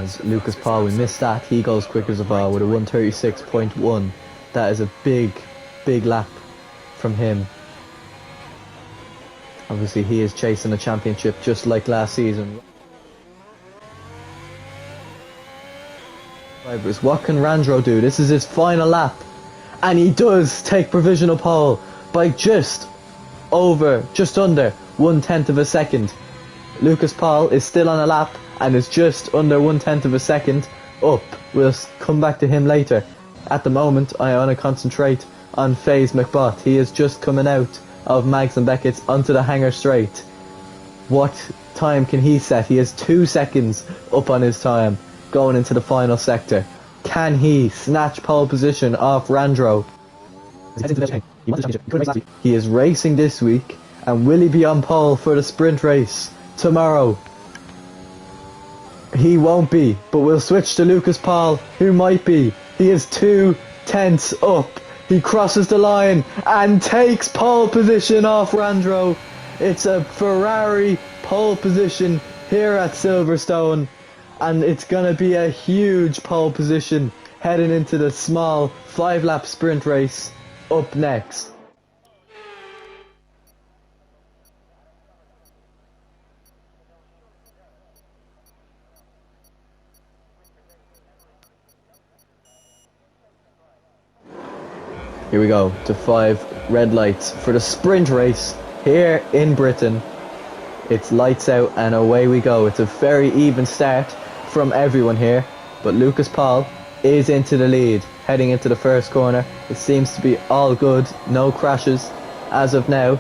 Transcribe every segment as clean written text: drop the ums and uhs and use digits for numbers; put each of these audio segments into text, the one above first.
As Lucas Paul, we missed that. He goes quick as a ball with a 1:36.1. That is a big lap from him. Obviously, he is chasing a championship just like last season. What can Randro do? This is his final lap. And he does take provisional pole by just under 1/10 of a second. Lucas Paul is still on a lap and is just under 1/10 of a second up. We'll come back to him later. At the moment, I want to concentrate on FaZe McBot. He is just coming out of Mags and Beckett's onto the hanger straight. What time can he set? He is 2 seconds up on his time going into the final sector. Can he snatch pole position off Randro? He is racing this week, and will he be on pole for the sprint race tomorrow? He won't be, but we'll switch to Lucas Paul, who might be. He is 2/10 up. He crosses the line and takes pole position off Randro. It's a Ferrari pole position here at Silverstone, and it's going to be a huge pole position heading into the small 5-lap sprint race up next. Here we go, to 5 red lights for the sprint race here in Britain. It's lights out and away we go. It's a very even start from everyone here, but Lucas Paul is into the lead, heading into the first corner. It seems to be all good, no crashes as of now,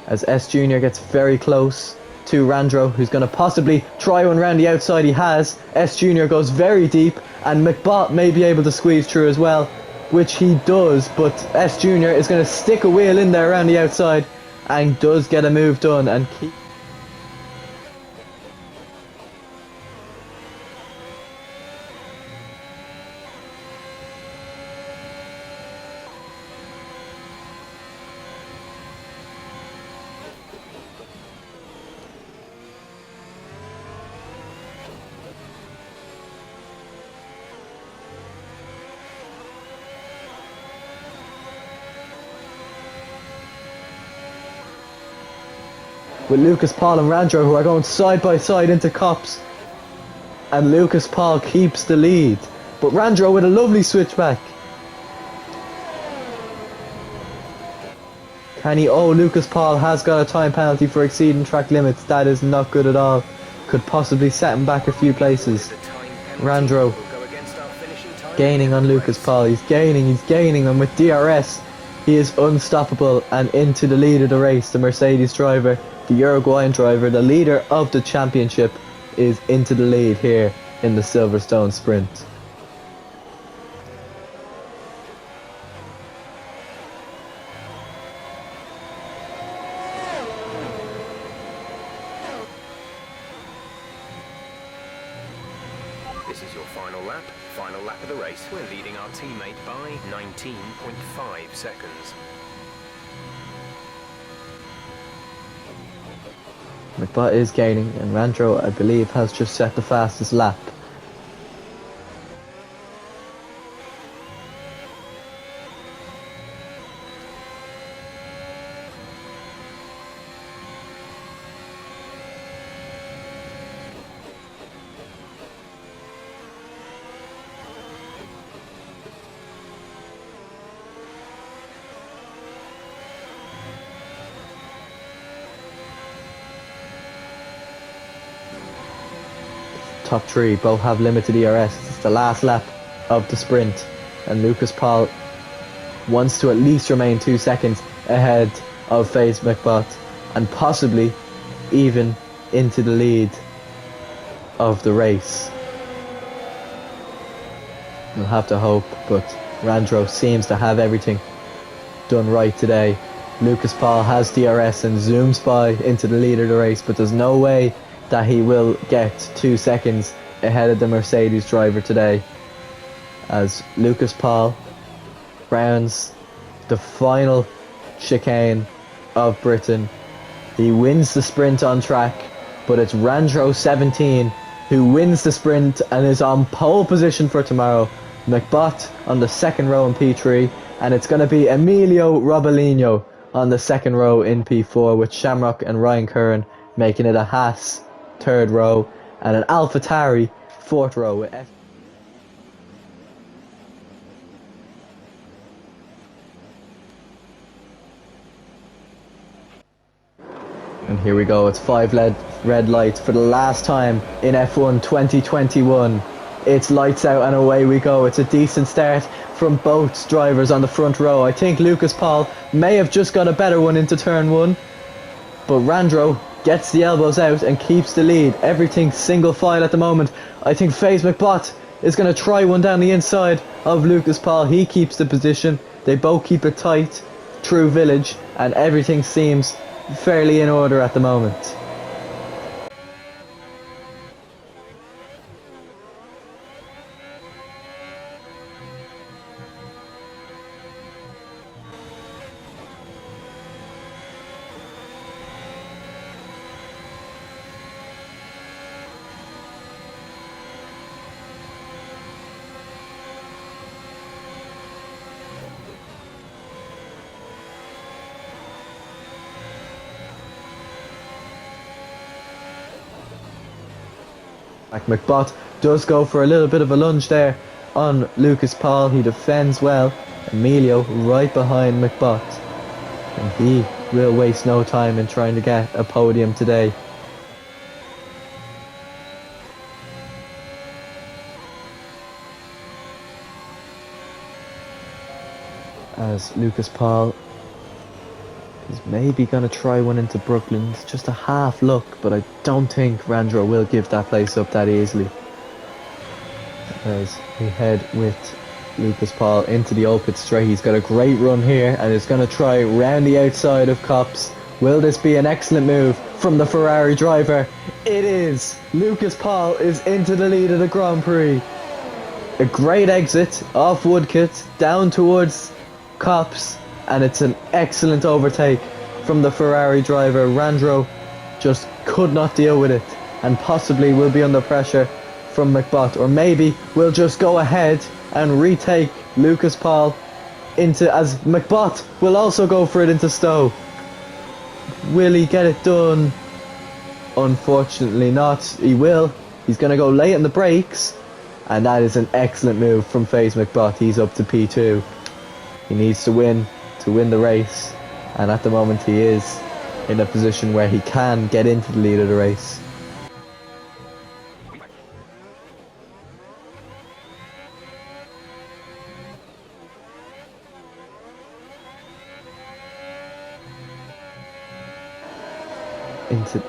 as S Junior gets very close to Randro, who's going to possibly try one round the outside. He has. S Junior goes very deep, and McBot may be able to squeeze through as well, which he does, but S Junior is going to stick a wheel in there around the outside and does get a move done and keep. With Lucas Paul and Randro, who are going side by side into Cops, and Lucas Paul keeps the lead, but Randro with a lovely switchback. Can he? Oh, Lucas Paul has got a time penalty for exceeding track limits. That is not good at all. Could possibly set him back a few places. Randro gaining on Lucas Paul. He's gaining, and with DRS he is unstoppable and into the lead of the race. The Mercedes driver, the Uruguayan driver, the leader of the championship, is into the lead here in the Silverstone sprint. This is your final lap of the race. We're leading our teammate by 19.5 seconds. McBot is gaining, and Randro, I believe, has just set the fastest lap. Top 3 both have limited ERS. It's the last lap of the sprint, and Lucas Paul wants to at least remain 2 seconds ahead of FaZe McBot, and possibly even into the lead of the race. We'll have to hope, but Randro seems to have everything done right today. Lucas Paul has DRS and zooms by into the lead of the race, but there's no way that he will get 2 seconds ahead of the Mercedes driver today, as Lucas Paul rounds the final chicane of Britain. He wins the sprint on track, but it's Randro 17 who wins the sprint and is on pole position for tomorrow. McBot on the second row in P3, and it's going to be Emilio Robolino on the second row in P4, with Shamrock and Ryan Curran making it a Haas third row and an AlphaTauri fourth row with And here we go, it's 5 red lights for the last time in F1 2021. It's lights out and away we go. It's a decent start from both drivers on the front row. I think Lucas Paul may have just got a better one into turn 1, but Randro gets the elbows out and keeps the lead. Everything's single file at the moment. I think FaZe McBot is going to try one down the inside of Lucas Paul. He keeps the position. They both keep it tight through Village, and everything seems fairly in order at the moment. McBot does go for a little bit of a lunge there on Lucas Paul. He defends well. Emilio right behind McBot, and he will waste no time in trying to get a podium today. As Lucas Paul is maybe going to try one into Brooklyn. It's just a half look, but I don't think Randro will give that place up that easily. As we head with Lucas Paul into the open straight. He's got a great run here and is going to try round the outside of Copse. Will this be an excellent move from the Ferrari driver? It is! Lucas Paul is into the lead of the Grand Prix. A great exit off Woodcote down towards Copse, and it's an excellent overtake from the Ferrari driver. Randro just could not deal with it and possibly will be under pressure from McBot, or maybe will just go ahead and retake Lucas Paul into, as McBot will also go for it into Stowe. Will he get it done? Unfortunately not. He will. He's going to go late in the brakes, and that is an excellent move from FaZe McBot. He's up to P2. He needs to win the race, and at the moment he is in a position where he can get into the lead of the race.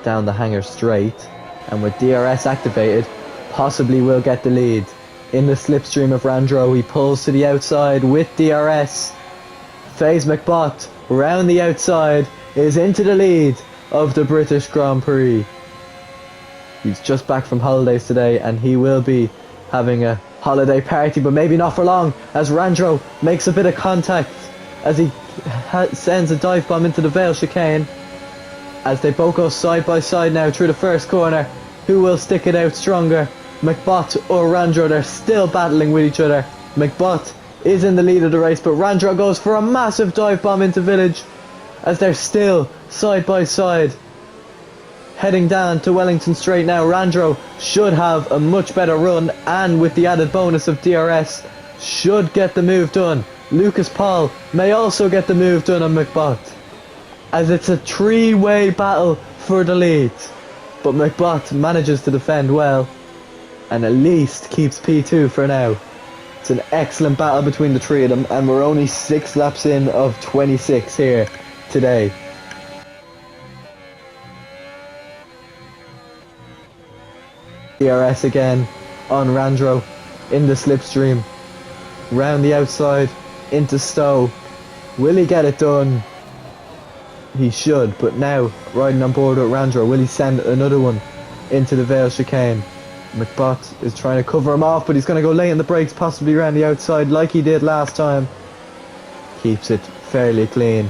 Down the hanger straight, and with DRS activated, possibly will get the lead. In the slipstream of Randro, he pulls to the outside with DRS. FaZe McBot round the outside is into the lead of the British Grand Prix. He's just back from holidays today, and he will be having a holiday party, but maybe not for long, as Randro makes a bit of contact as he sends a dive bomb into the Vale chicane. As they both go side by side now through the first corner. Who will stick it out stronger? McBot or Randro? They're still battling with each other. McBot is in the lead of the race, but Randro goes for a massive dive bomb into Village as they're still side by side. Heading down to Wellington Straight now. Randro should have a much better run, and with the added bonus of DRS, should get the move done. Lucas Paul may also get the move done on McBot, as it's a three-way battle for the lead. But McBot manages to defend well and at least keeps P2 for now. It's an excellent battle between the three of them, and we're only 6 laps in of 26 here today. DRS again on Randro in the slipstream. Round the outside into Stowe. Will he get it done? He should, but now riding on board with Randro, will he send another one into the Vale chicane? McBot is trying to cover him off, but he's going to go late in the brakes, possibly around the outside like he did last time. Keeps it fairly clean,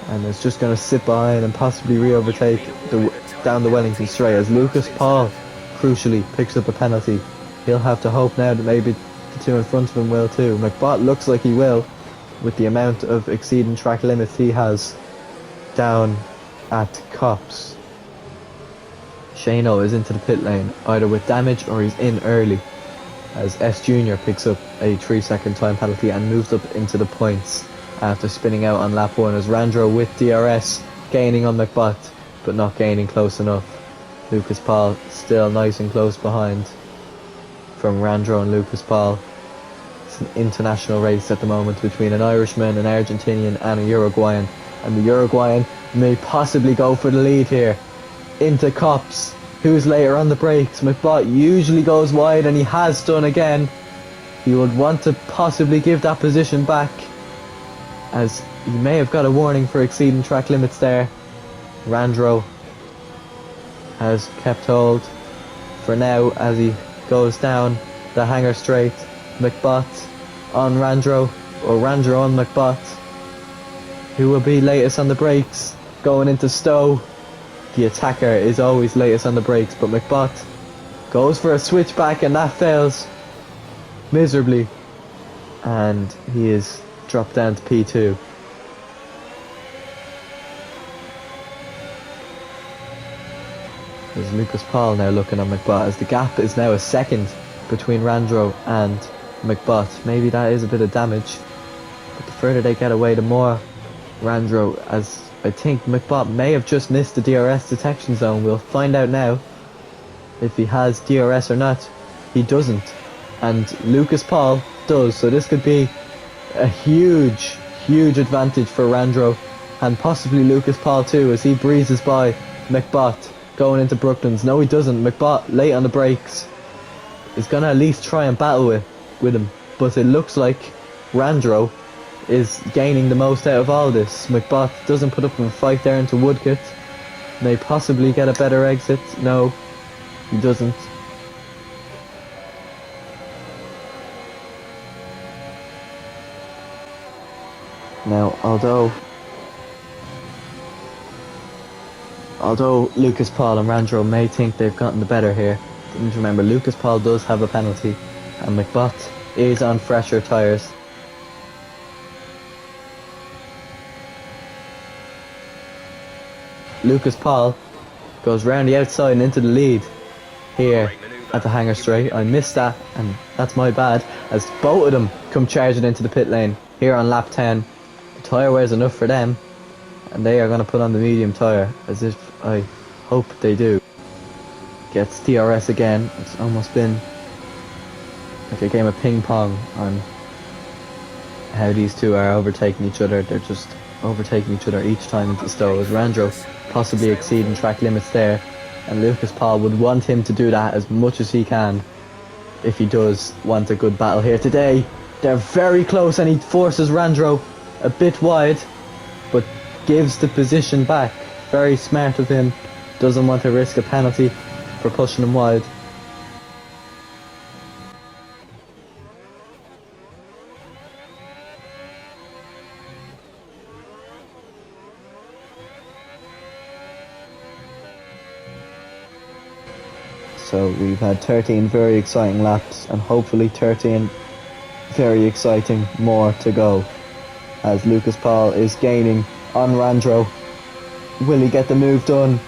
and is just going to sit behind and possibly re-overtake down the Wellington Straight, as Lucas Paul crucially picks up a penalty. He'll have to hope now that maybe the two in front of him will too. McBot looks like he will, with the amount of exceeding track limits he has down at Cops. Shano is into the pit lane, either with damage or he's in early, as S Junior picks up a 3-second time penalty and moves up into the points after spinning out on lap 1, as Randro with DRS gaining on McBot but not gaining close enough. Lucas Paul still nice and close behind from Randro and Lucas Paul. It's an international race at the moment between an Irishman, an Argentinian and a Uruguayan, and the Uruguayan may possibly go for the lead here. Into Cops, who's later on the brakes. McBot usually goes wide and he has done again. He would want to possibly give that position back, as he may have got a warning for exceeding track limits there. Randro has kept hold for now as he goes down the hanger straight. McBot on Randro, or Randro on McBot, who will be latest on the brakes going into Stowe. The attacker is always latest on the brakes, but McBot goes for a switchback and that fails miserably, and he is dropped down to P2. There's Lucas Paul now looking on McBot, as the gap is now a second between Randro and McBot. Maybe that is a bit of damage, but the further they get away, the more Randro, as I think McBot may have just missed the DRS detection zone. We'll find out now if he has DRS or not. He doesn't, and Lucas Paul does, so this could be a huge advantage for Randro and possibly Lucas Paul too, as he breezes by McBot going into Brooklands. No, he doesn't. McBot, late on the brakes, is going to at least try and battle with him, but it looks like Randro is gaining the most out of all this. McBot doesn't put up a fight there into Woodcote. May possibly get a better exit. No, he doesn't. Now, although Lucas Paul and Randro may think they've gotten the better here, you need to remember Lucas Paul does have a penalty and McBot is on fresher tyres. Lucas Paul goes round the outside and into the lead here at the hanger straight. I missed that, and that's my bad, as both of them come charging into the pit lane here on lap 10. The tyre wears enough for them, and they are going to put on the medium tyre, as if I hope they do. Gets DRS again. It's almost been like a game of ping pong on how these two are overtaking each other. They're just overtaking each other each time into Stowe, as Randro possibly exceeding track limits there, and Lucas Paul would want him to do that as much as he can if he does want a good battle here today. They're very close and he forces Randro a bit wide, but gives the position back. Very smart of him. Doesn't want to risk a penalty for pushing him wide. So we've had 13 very exciting laps and hopefully 13 very exciting more to go, as Lucas Paul is gaining on Randro. Will he get the move done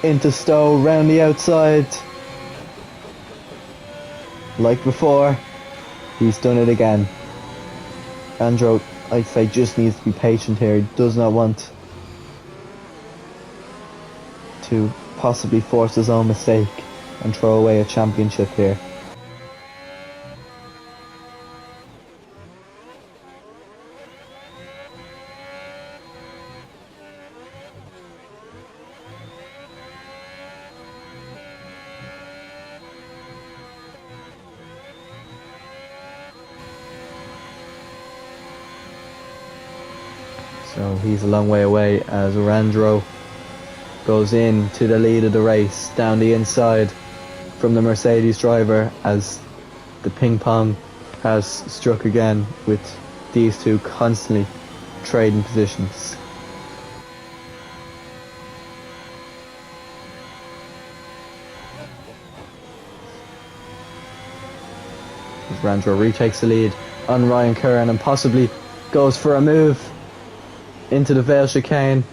into Stowe round the outside? Like before, he's done it again. Randro, I'd say, just needs to be patient here. He does not want to possibly force his own mistake and throw away a championship here. So he's a long way away as Randro goes in to the lead of the race down the inside from the Mercedes driver, as the ping pong has struck again with these two constantly trading positions. as Randro retakes the lead on Ryan Curran and possibly goes for a move into the Vale chicane.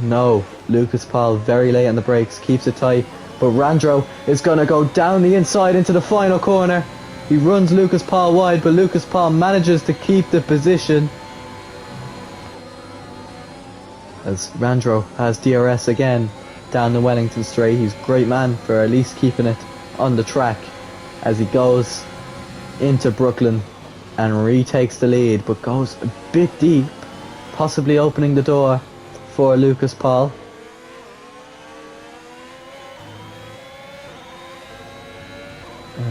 No, Lucas Paul very late on the brakes, keeps it tight, but Randro is going to go down the inside into the final corner. He runs Lucas Paul wide, but Lucas Paul manages to keep the position as Randro has DRS again down the Wellington straight. He's a great man for at least keeping it on the track as he goes into Brooklyn and retakes the lead, but goes a bit deep, possibly opening the door for Lucas Paul.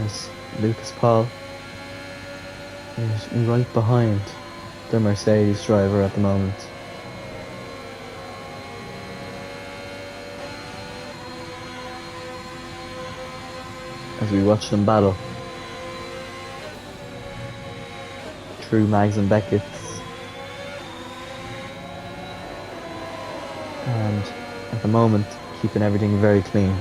As Lucas Paul is right behind the Mercedes driver at the moment. As we watch them battle through Mags and Beckett's, and at the moment keeping everything very clean.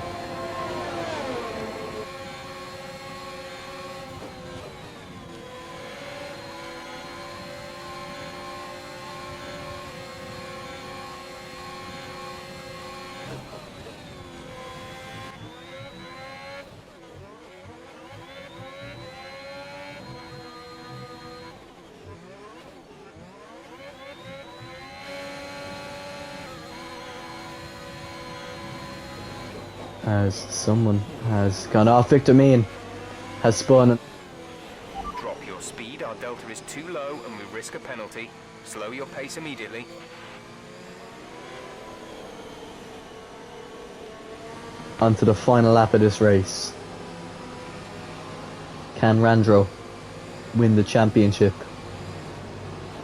As someone has gone off, Victor Mean has spun. Drop your speed, our delta is too low and we risk a penalty. Slow your pace immediately. Onto the final lap of this race. Can Randro win the championship?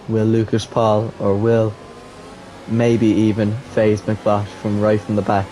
Will Lucas Paul, or will maybe even FaZe McBot from right from the back?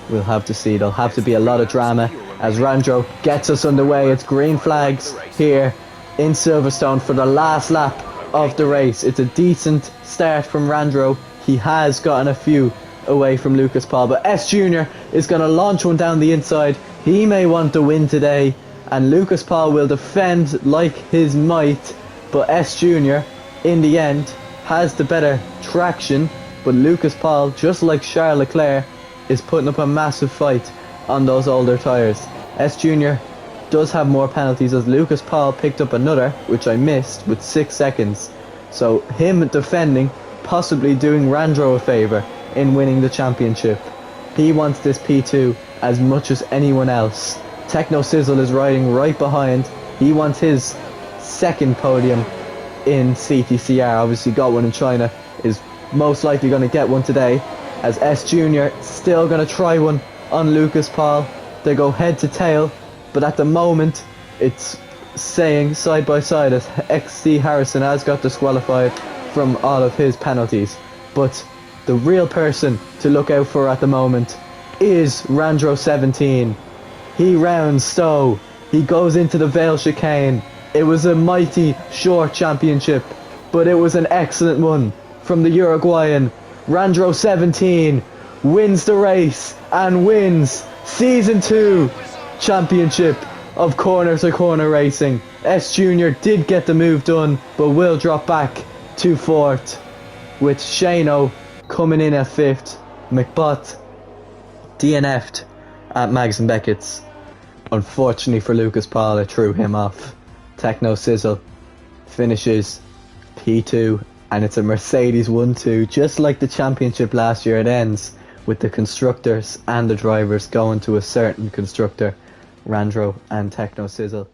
We'll have to see. There'll have to be a lot of drama as Randro gets us underway. It's green flags here in Silverstone for the last lap of the race. It's a decent start from Randro. He has gotten a few away from Lucas Paul, but S Jr. is going to launch one down the inside. He may want to win today, and Lucas Paul will defend like his might, but S Jr. in the end has the better traction. But Lucas Paul, just like Charles Leclerc, is putting up a massive fight on those older tyres. S Jr. does have more penalties as Lucas Paul picked up another, which I missed, with 6 seconds. So him defending, possibly doing Randro a favour in winning the championship. He wants this P2 as much as anyone else. Techno Sizzle is riding right behind. He wants his second podium in CTCR. Obviously got one in China, is most likely going to get one today, as S Jr. still going to try one on Lucas Paul. They go head to tail, but at the moment it's saying side by side as XC Harrison has got disqualified from all of his penalties. But the real person to look out for at the moment is Randro 17. He rounds Stowe. He goes into the Vale chicane. It was a mighty short championship, but it was an excellent one from the Uruguayan. Randro 17 wins the race and wins Season 2 Championship of Corner to Corner Racing. S Jr. did get the move done, but will drop back to 4th, with Shano coming in at 5th. McBot DNF'd at Mags and Beckett's. Unfortunately for Lucas Paul, it threw him off. Techno Sizzle finishes P2, and it's a Mercedes 1-2, just like the championship last year. It ends with the constructors and the drivers going to a certain constructor, Randro and Techno Sizzle.